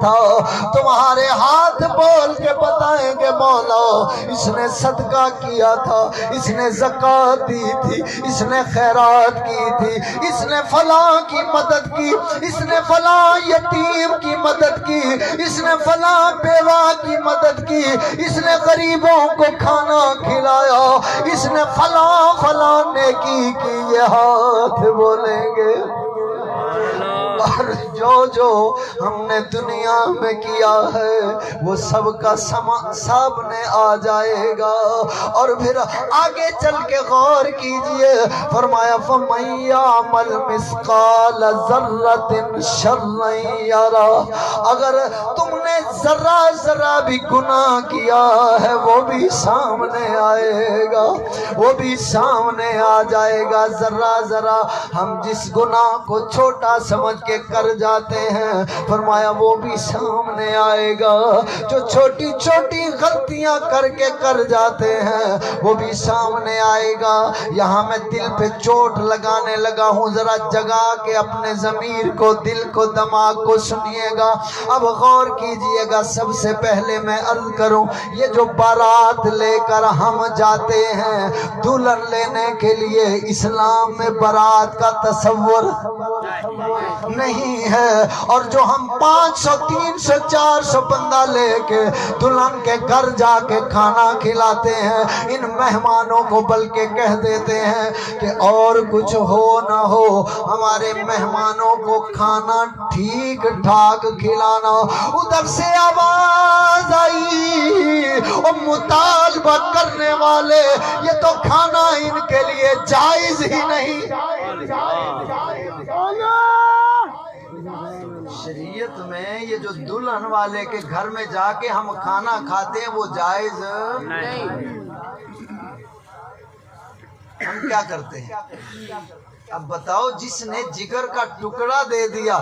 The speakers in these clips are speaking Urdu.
تھا تمہارے ہاتھ بول کے بتائیں گے مولا اس نے صدقہ کیا تھا، اس نے زکوٰۃ دی تھی، اس نے خیرات کی تھی، اس نے فلاں کی مدد کی، اس نے فلاں یتیم کی مدد کی، اس نے فلاں بیوہ کی مدد کی، اس نے غریبوں کو کھانا کھلایا، اس نے فلاں فلاں نیکی کی، یہ ہاتھ بولیں گے۔ اور جو ہم نے دنیا میں کیا ہے وہ سب کا سامنے آ جائے گا۔ اور پھر آگے چل کے غور کیجئے، فرمایا فَمَن يَعْمَلْ مِثْقَالَ ذَرَّةٍ شَرًّا يَرَهُ، اگر تم نے ذرہ بھی گناہ کیا ہے وہ بھی سامنے آئے گا، وہ بھی سامنے آ جائے گا۔ ذرہ ہم جس گناہ کو چھوٹا سمجھ کے کر جاتے ہیں، فرمایا وہ بھی سامنے آئے گا۔ جو چھوٹی چھوٹی غلطیاں کر کے کر جاتے ہیں وہ بھی سامنے آئے گا۔ یہاں میں دل پہ چوٹ لگانے لگا ہوں، ذرا جگا کے اپنے ضمیر کو، دل کو، دماغ کو سنیے گا۔ اب غور کیجئے گا، سب سے پہلے میں عرض کروں، یہ جو بارات لے کر ہم جاتے ہیں دلہن لینے کے لیے، اسلام میں بارات کا تصور نہیں ہے۔ اور جو ہم 500 300 400 بندہ لے کے دلہن کے گھر جا کے کھانا کھلاتے ہیں، ان مہمانوں کو بلکہ کہہ دیتے ہیں کہ اور کچھ ہو نہ ہو ہمارے مہمانوں کو کھانا ٹھیک ٹھاک کھلانا۔ ادھر سے آواز آئی، اور مطالبہ کرنے والے، یہ تو کھانا ان کے لیے جائز ہی نہیں۔ شریعت میں یہ جو دلہن والے کے گھر میں جا کے ہم کھانا کھاتے ہیں وہ جائز نہیں۔ ہم کیا کرتے ہیں؟ اب بتاؤ، جس نے جگر کا ٹکڑا دے دیا،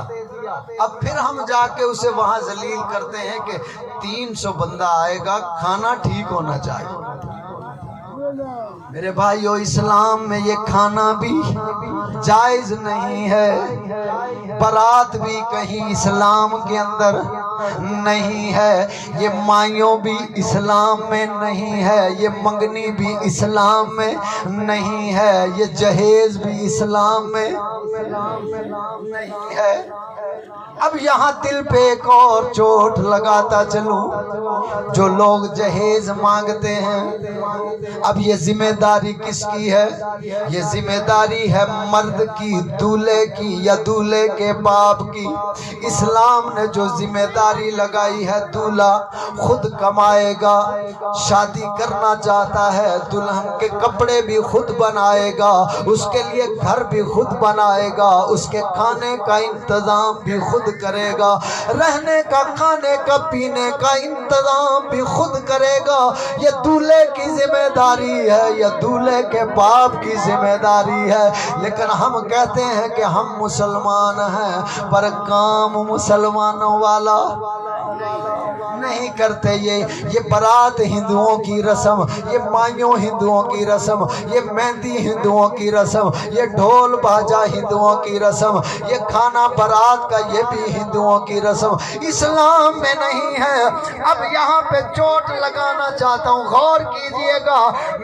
اب پھر ہم جا کے اسے وہاں ذلیل کرتے ہیں کہ 300 بندہ آئے گا، کھانا ٹھیک ہونا چاہیے۔ میرے بھائیو، اسلام میں یہ کھانا بھی جائز نہیں ہے، بارات بھی کہیں اسلام کے اندر نہیں ہے، یہ مائیوں بھی اسلام میں نہیں ہے، یہ منگنی بھی اسلام میں نہیں ہے، یہ جہیز بھی اسلام میں نہیں ہے۔ اب یہاں دل پہ ایک اور چوٹ لگاتا چلوں، جو لوگ جہیز مانگتے ہیں، اب یہ ذمہ داری کس کی ہے؟ یہ ذمہ داری ہے مرد کی، دولہے کی یا دولہے کے باپ کی۔ اسلام نے جو ذمہ داری لگائی ہے، دولہا خود کمائے گا، شادی کرنا چاہتا ہے دلہن کے کپڑے بھی خود بنائے گا، اس کے لیے گھر بھی خود بنائے گا، اس کے کھانے کا انتظام بھی خود کرے گا، رہنے کا، کھانے کا، پینے کا انتظام بھی خود کرے گا۔ یہ دولہے کی ذمہ داری ہے، یہ دولہے کے باپ کی ذمہ داری ہے۔ لیکن ہم کہتے ہیں کہ ہم مسلمان ہیں، پر کام مسلمانوں والا نہیں کرتے۔ یہ بارات ہندوؤں کی رسم، یہ مائیوں ہندوؤں کی رسم، یہ مہندی ہندوؤں کی رسم، یہ ڈھول باجا ہندوؤں کی رسم، یہ کھانا بارات کا یہ بھی ہندوؤں کی رسم، اسلام میں نہیں ہے۔ اب یہاں پہ چوٹ لگانا چاہتا ہوں، غور کیجئے گا۔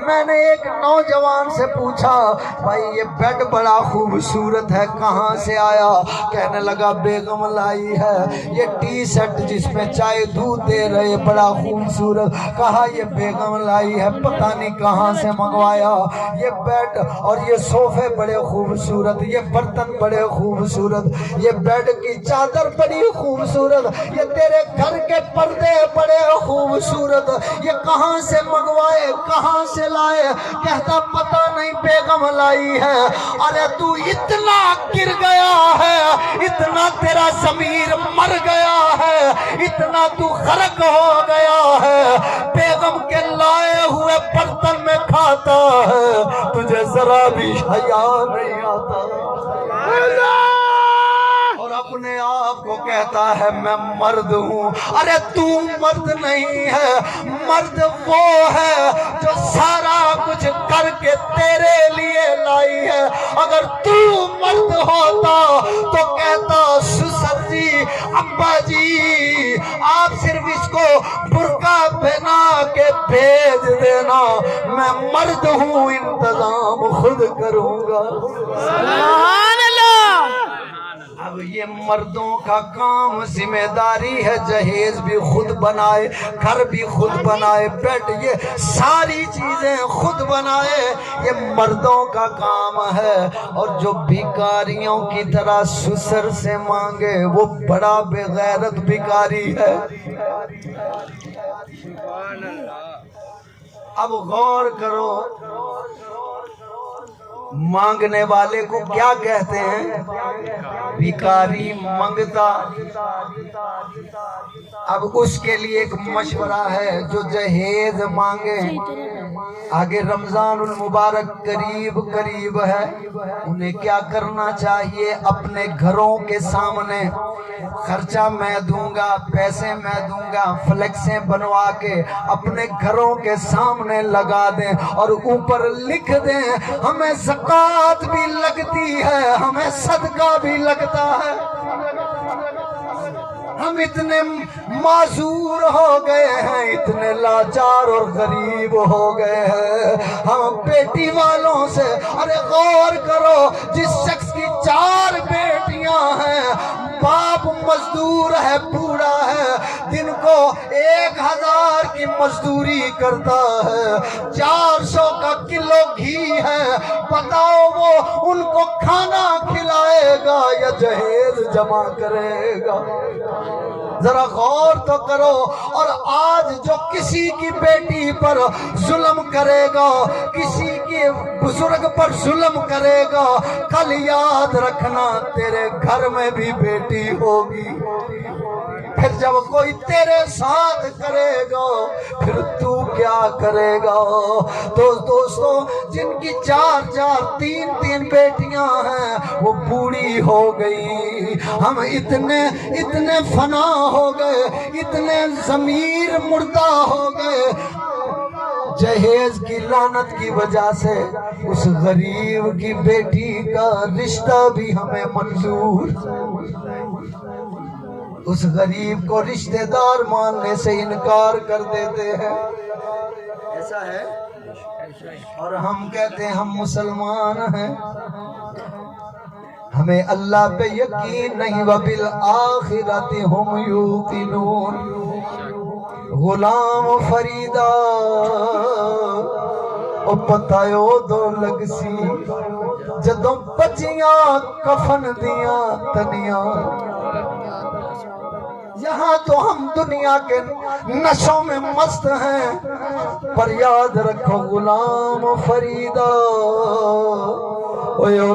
میں نے ایک نوجوان سے پوچھا، بھائی یہ بیڈ بڑا خوبصورت ہے، کہاں سے آیا؟ کہنے لگا بیگم لائی ہے۔ یہ ٹی سیٹ جس میں چائے دودھ دے رہے بڑا خوبصورت، کہا یہ بیگم لائی ہے، پتہ نہیں کہاں سے منگوایا۔ یہ بیڈ اور یہ صوفے بڑے خوبصورت، یہ برتن بڑے خوبصورت، یہ بیڈ کی چادر بڑی خوبصورت، یہ تیرے گھر کے پردے بڑے خوبصورت، یہ کہاں سے منگوائے، کہاں سے لائے؟ کہتا پتہ نہیں بیگم لائی ہے۔ ارے تو اتنا گر گیا ہے، اتنا تیرا ضمیر مر گیا ہے، اتنا تو غرق ہو گیا ہے، بیگم کے لائے ہوئے برتن میں کھاتا ہے، تجھے ذرا بھی حیا نہیں آتا، اور اپنے آپ کو کہتا ہے میں مرد ہوں۔ ارے تو مرد نہیں ہے، مرد وہ ہے جو سارا کچھ کر کے تیرے لیے لائی ہے۔ اگر تو مرد ہوتا تو کہتا سسر جی ابا جی آپ صرف اس کو برقع پہنا کے بھیج دینا، میں مرد ہوں انتظام خود کروں گا۔ سبحان اللہ۔ اب یہ مردوں کا کام ذمہ داری ہے، جہیز بھی خود بنائے، گھر بھی خود بنائے، بیڈ یہ ساری چیزیں خود بنائے، یہ مردوں کا کام ہے۔ اور جو بھکاریوں کی طرح سسر سے مانگے وہ بڑا بے غیرت بھکاری ہے۔ اب غور کرو، مانگنے والے کو کیا کہتے ہیں؟ بھکاری، منگتا۔ اب اس کے لیے ایک مشورہ ہے، جو جہیز مانگے، آگے رمضان المبارک قریب قریب ہے، انہیں کیا کرنا چاہیے؟ اپنے گھروں کے سامنے خرچہ میں دوں گا، پیسے میں دوں گا، فلیکسیں بنوا کے اپنے گھروں کے سامنے لگا دیں اور اوپر لکھ دیں ہمیں زکوٰۃ بھی لگتی ہے، ہمیں صدقہ بھی لگتا ہے۔ ہم اتنے معذور ہو گئے ہیں، اتنے لاچار اور غریب ہو گئے ہیں، ہم بیٹی والوں سے، ارے غور کرو، جس شخص کی 4 بیٹیاں ہیں، باپ مزدور ہے، بوڑھا ہے، دن کو 1000 کی مزدوری کرتا ہے، 400 کا کلو گھی ہے، بتاؤ وہ ان کو کھانا کھلائے گا یا جہیز جمع کرے گا؟ ذرا غور تو کرو۔ اور آج جو کسی کی بیٹی پر ظلم کرے گا، کسی کے بزرگ پر ظلم کرے گا، کل یاد رکھنا تیرے گھر میں بھی بیٹی ہوگی۔ پھر جب کوئی تیرے ساتھ کرے گا پھر تو کیا کرے گا؟ تو دوستو، جن کی 4 3 بیٹیاں ہیں وہ بوڑھی ہو گئی، ہم اتنے فنا ہو گئے، اتنے ضمیر مردہ ہو گئے، جہیز کی لعنت کی وجہ سے اس غریب کی بیٹی کا رشتہ بھی ہمیں منظور، اس غریب کو رشتہ دار ماننے سے انکار کر دیتے ہیں۔ ایسا ہے، اور ہم کہتے ہیں ہم مسلمان ہیں، ہمیں اللہ پہ یقین نہیں۔ وَبِالْآخِرَةِ هُمْ يُوقِنُونَ۔ غلام فریدہ او پتایو دو لگ سی، جدوں بچیاں کفن دیاں تنیاں۔ یہاں تو ہم دنیا کے نشوں میں مست ہیں، پر یاد رکھو غلام فریدہ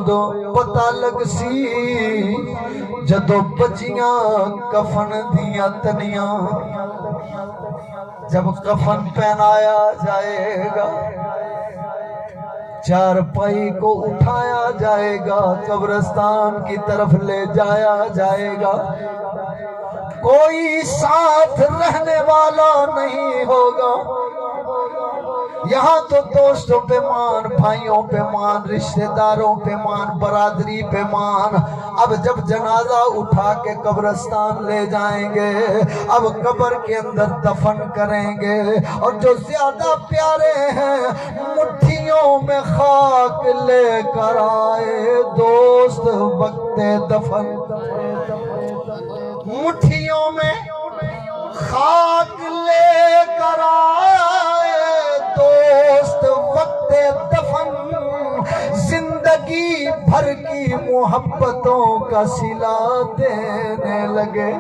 دو پتہ لگ سی، جدو بچیاں کفن دیاں تنیاں۔ جب کفن پہنایا جائے گا، چارپائی کو اٹھایا جائے گا، قبرستان کی طرف لے جایا جائے گا، کوئی ساتھ رہنے والا نہیں ہوگا۔ یہاں تو دوستوں پہ مان، بھائیوں پہ مان، رشتہ داروں پہ مان، برادری پہ مان۔ اب جب جنازہ اٹھا کے قبرستان لے جائیں گے، اب قبر کے اندر دفن کریں گے، اور جو زیادہ پیارے ہیں مٹھیوں میں خاک لے کر آئے دوست وقت دفن، مٹھیوں میں خاک لے کر آئے دوست وقت دفن، زندگی بھر کی محبتوں کا صلہ دینے لگے۔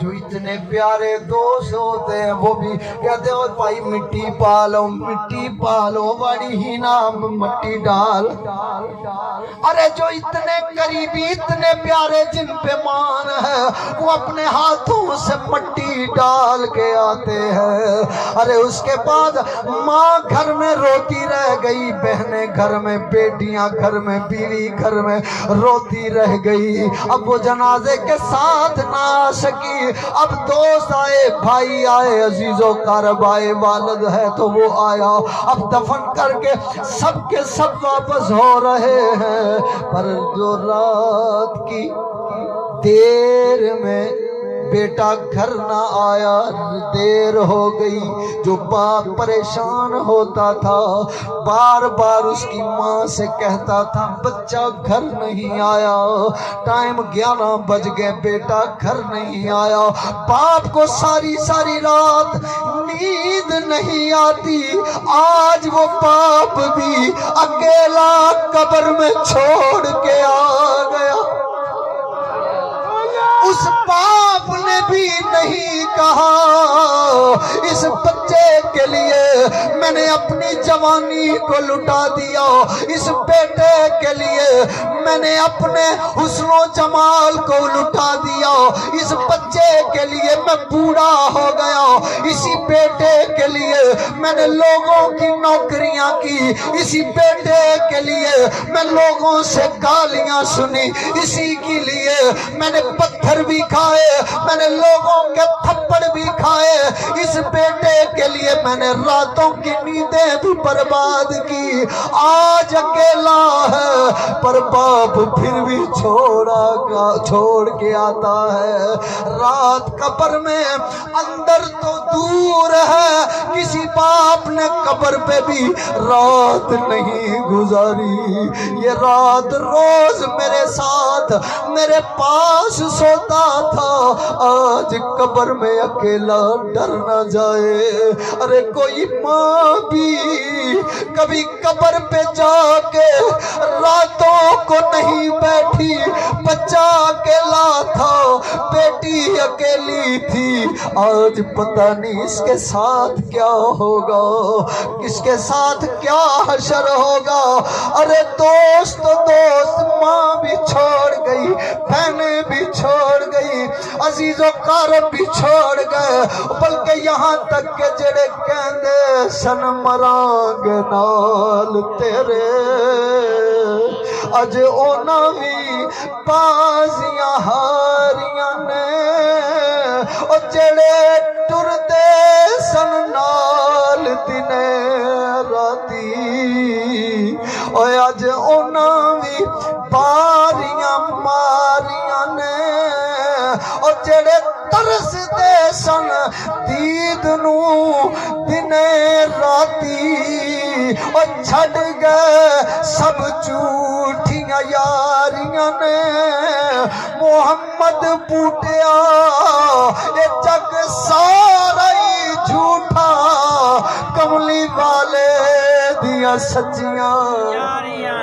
جو اتنے پیارے دوست ہوتے ہیں وہ بھی کہتے ہیں بھائی مٹی پالو، مٹی پالو، بڑی ہی نام مٹی ڈال۔ ارے جو اتنے قریبی، اتنے پیارے جن پہ مان ہے، وہ اپنے ہاتھوں سے مٹی ڈال کے آتے ہیں۔ ارے اس کے بعد ماں گھر میں روتی رہ گئی، بہنیں گھر میں، بیٹیاں گھر میں، بیوی گھر میں روتی رہ گئی۔ اب وہ جنازے کے ساتھ نہ آ سکی، اب دوست آئے، بھائی آئے، عزیز و قرب آئے، والد ہے تو وہ آیا، اب دفن کر کے سب واپس ہو رہے ہیں۔ پر جو رات کی دیر میں بیٹا گھر نہ آیا، دیر ہو گئی۔ جو باپ پریشان ہوتا تھا، بار بار اس کی ماں سے کہتا تھا بچہ گھر نہیں آیا، ٹائم 11 بج گئے، بیٹا گھر نہیں آیا۔ باپ کو ساری ساری رات نیند نہیں آتی۔ آج وہ باپ بھی اکیلا قبر میں چھوڑ کے آ گیا۔ اس باپ نے بھی نہیں کہا اس بچے کے لیے میں نے اپنی جوانی کو لٹا دیا، اس بیٹے کے لیے میں نے اپنے حسن و جمال کو لٹا دیا، اس بچے کے لیے میں بوڑھا ہو گیا، اسی بیٹے کے لیے میں نے لوگوں کی نوکریاں کی، اسی بیٹے کے لیے میں لوگوں سے گالیاں سنی، اسی کے لیے میں نے پتھر بھی کھائے، میں نے لوگوں کے تھپڑ بھی کھائے، اس بیٹے کے لیے میں نے راتوں کی نیندیں بھی برباد کی۔ آج اکیلا ہے پر باپ پھر بھی چھوڑ کے آتا ہے۔ رات قبر میں اندر تو دور ہے، کسی باپ نے قبر پہ بھی رات نہیں گزاری۔ یہ رات روز میرے ساتھ میرے پاس سوتا تھا، آج قبر میں اکیلا ڈر نہ جائے۔ ارے کوئی ماں بھی کبھی قبر پہ جا کے راتوں کو نہیں بیٹھی، بچہ اکیلا تھا، بیٹی اکیلی تھی، آج پتہ نہیں اس کے ساتھ کیا ہوگا، اس کے ساتھ کیا حشر ہوگا۔ ارے دوست ماں بھی چھوڑ گئی، بہنیں بھی چھوڑ گئی، عزیز و قارب بھی چھوڑ گئے، بلکہ یہاں تک کہ جڑے کہندے سن مرانگ نال تیرے، اج اونا بھی بازیاں ہاریاں نے، او جڑے ٹردے سن نال دنے راتی، او اج اونا بھی باریاں ماریاں نے، او جڑے ترس دے سن دید نو دنے راتی، او چھڑ گئے سب جھوٹیاں یاریاں نے۔ محمد بوٹیا اے جگ سارا ہی جھوٹا، کملی والے دیاں سچیاں یاریاں